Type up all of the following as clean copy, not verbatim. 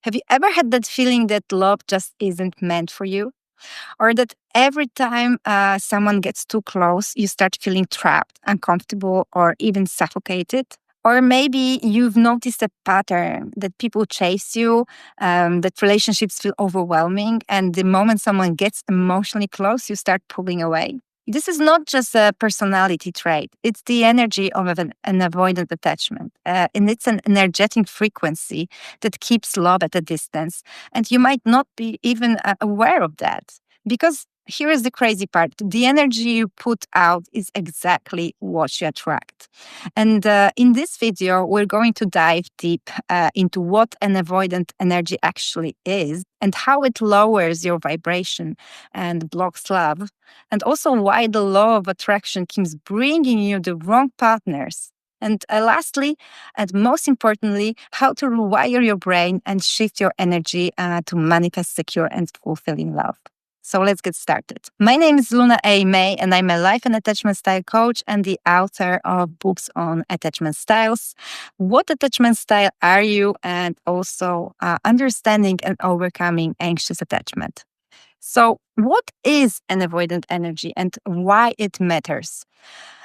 Have you ever had that feeling that love just isn't meant for you? Or that every time someone gets too close, you start feeling trapped, uncomfortable, or even suffocated? Or maybe you've noticed a pattern that people chase you, that relationships feel overwhelming, and the moment someone gets emotionally close, you start pulling away. This is not just a personality trait, it's the energy of an avoidant attachment. And it's an energetic frequency that keeps love at a distance. And you might not be even aware of that. Because here is the crazy part, the energy you put out is exactly what you attract. And in this video, we're going to dive deep into what an avoidant energy actually is and how it lowers your vibration and blocks love, and also why the law of attraction keeps bringing you the wrong partners. And lastly, and most importantly, how to rewire your brain and shift your energy to manifest secure and fulfilling love. So let's get started. My name is Luna A. May, and I'm a life and attachment style coach and the author of books on attachment styles. What attachment style are you? And also understanding and overcoming anxious attachment. So, what is an avoidant energy and why it matters?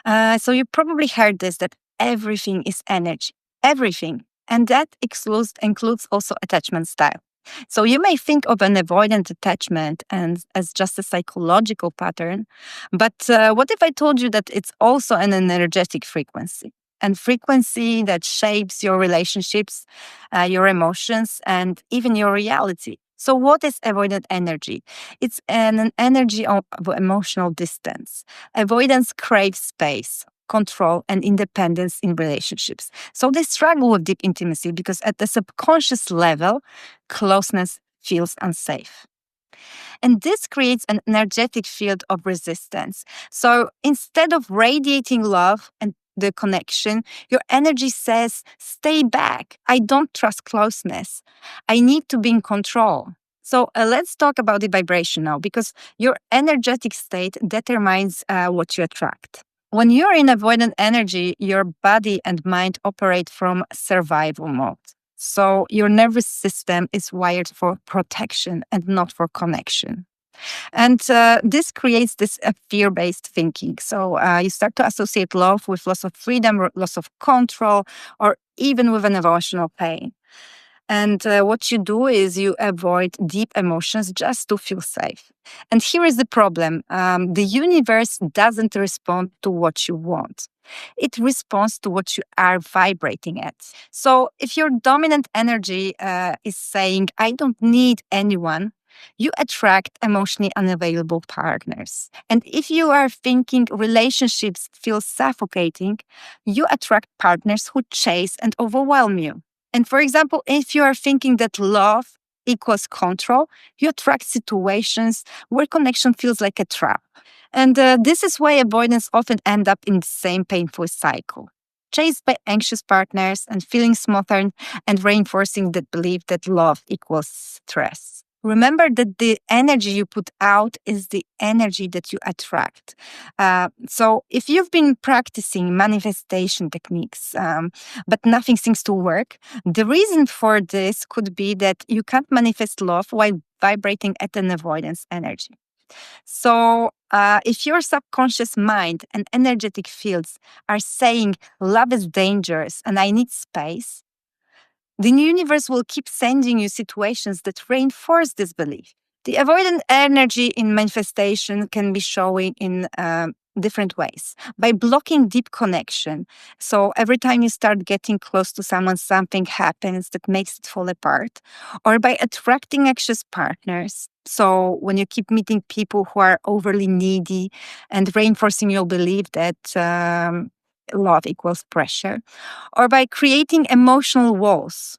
So, you probably heard this that everything is energy, everything. And that includes also attachment style. So, you may think of an avoidant attachment and as just a psychological pattern. But what if I told you that it's also an energetic frequency? And frequency that shapes your relationships, your emotions, and even your reality. So, what is avoidant energy? It's an energy of emotional distance. Avoidance craves space, control, and independence in relationships. So, they struggle with deep intimacy because at the subconscious level, closeness feels unsafe. And this creates an energetic field of resistance. So instead of radiating love and the connection, your energy says, stay back. I don't trust closeness. I need to be in control. So let's talk about the vibration now, because your energetic state determines what you attract. When you're in avoidant energy, your body and mind operate from survival mode. So your nervous system is wired for protection and not for connection. And this creates this fear-based thinking. So you start to associate love with loss of freedom, or loss of control, or even with an emotional pain. And what you do is you avoid deep emotions just to feel safe. And here is the problem. The universe doesn't respond to what you want. It responds to what you are vibrating at. So if your dominant energy is saying, I don't need anyone, you attract emotionally unavailable partners. And if you are thinking relationships feel suffocating, you attract partners who chase and overwhelm you. And for example, if you are thinking that love equals control, you attract situations where connection feels like a trap. And this is why avoidance often end up in the same painful cycle. Chased by anxious partners and feeling smothered and reinforcing that belief that love equals stress. Remember that the energy you put out is the energy that you attract. So if you've been practicing manifestation techniques, but nothing seems to work, the reason for this could be that you can't manifest love while vibrating at an avoidance energy. So, if your subconscious mind and energetic fields are saying love is dangerous and I need space, the universe will keep sending you situations that reinforce this belief. The avoidant energy in manifestation can be showing in different ways by blocking deep connection. So every time you start getting close to someone, something happens that makes it fall apart, or by attracting anxious partners. So when you keep meeting people who are overly needy and reinforcing your belief that love equals pressure, or by creating emotional walls.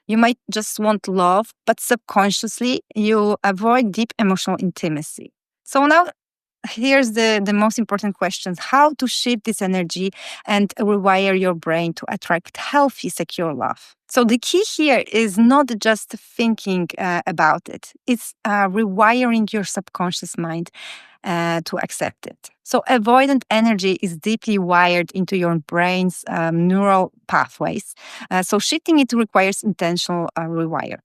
You might just want love, but subconsciously you avoid deep emotional intimacy. So now here's the most important questions: how to shift this energy and rewire your brain to attract healthy, secure love. So the key here is not just thinking about it, it's rewiring your subconscious mind to accept it. So avoidant energy is deeply wired into your brain's neural pathways. So shifting it requires intentional rewire.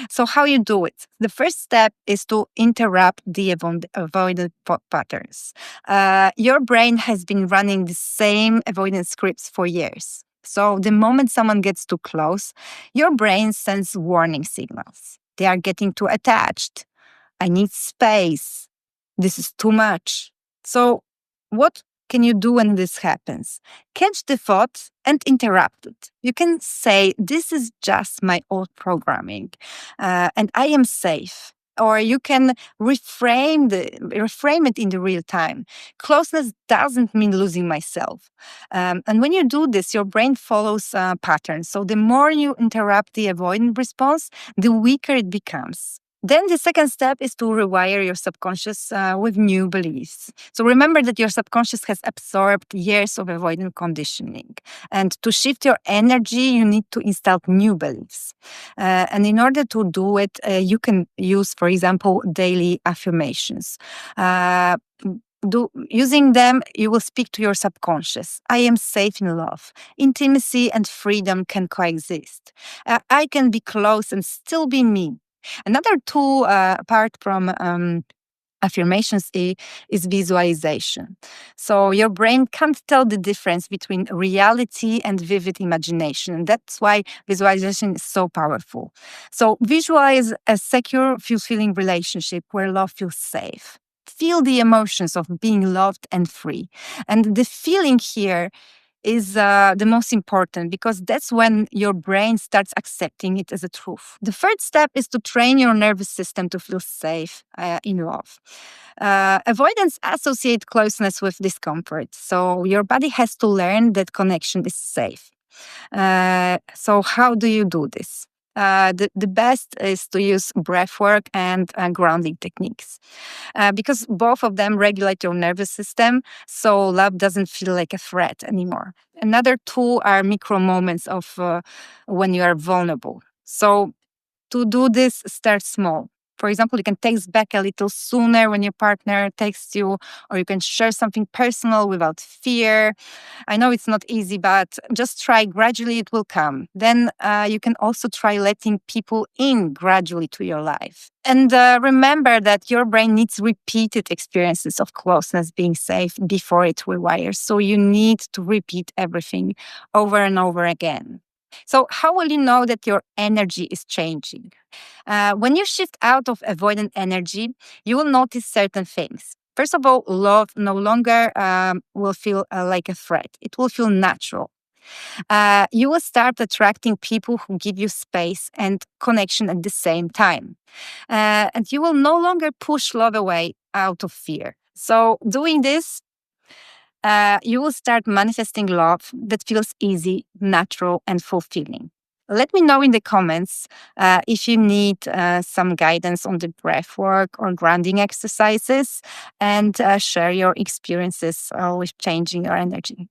So, how you do it? The first step is to interrupt the avoidant patterns. Your brain has been running the same avoidance scripts for years. So, the moment someone gets too close, your brain sends warning signals. They are getting too attached. I need space. This is too much. So, what can you do when this happens? Catch the thought and interrupt it. You can say, "This is just my old programming, and I am safe." Or you can reframe it in the real time. Closeness doesn't mean losing myself. And when you do this, your brain follows patterns. So the more you interrupt the avoidant response, the weaker it becomes. Then the second step is to rewire your subconscious with new beliefs. So remember that your subconscious has absorbed years of avoidant conditioning. And to shift your energy, you need to install new beliefs. And in order to do it, you can use, for example, daily affirmations. Using them, you will speak to your subconscious. I am safe in love. Intimacy and freedom can coexist. I can be close and still be me. Another tool, apart from affirmations, is visualization. So your brain can't tell the difference between reality and vivid imagination. And that's why visualization is so powerful. So visualize a secure, fulfilling relationship where love feels safe. Feel the emotions of being loved and free. And the feeling here is the most important, because that's when your brain starts accepting it as a truth. The third step is to train your nervous system to feel safe in love. Avoidance associate closeness with discomfort. So your body has to learn that connection is safe. So how do you do this? The best is to use breathwork and grounding techniques, because both of them regulate your nervous system, so love doesn't feel like a threat anymore. Another tool are micro moments of when you are vulnerable. So to do this, start small. For example, you can text back a little sooner when your partner texts you, or you can share something personal without fear. I know it's not easy, but just try. Gradually, it will come. Then you can also try letting people in gradually to your life. And remember that your brain needs repeated experiences of closeness being safe before it rewires. So you need to repeat everything over and over again. So how will you know that your energy is changing? When you shift out of avoidant energy, you will notice certain things. First of all, love no longer will feel like a threat. It will feel natural. You will start attracting people who give you space and connection at the same time. And you will no longer push love away out of fear. So doing this, you will start manifesting love that feels easy, natural, and fulfilling. Let me know in the comments if you need some guidance on the breath work or grounding exercises, and share your experiences with changing your energy.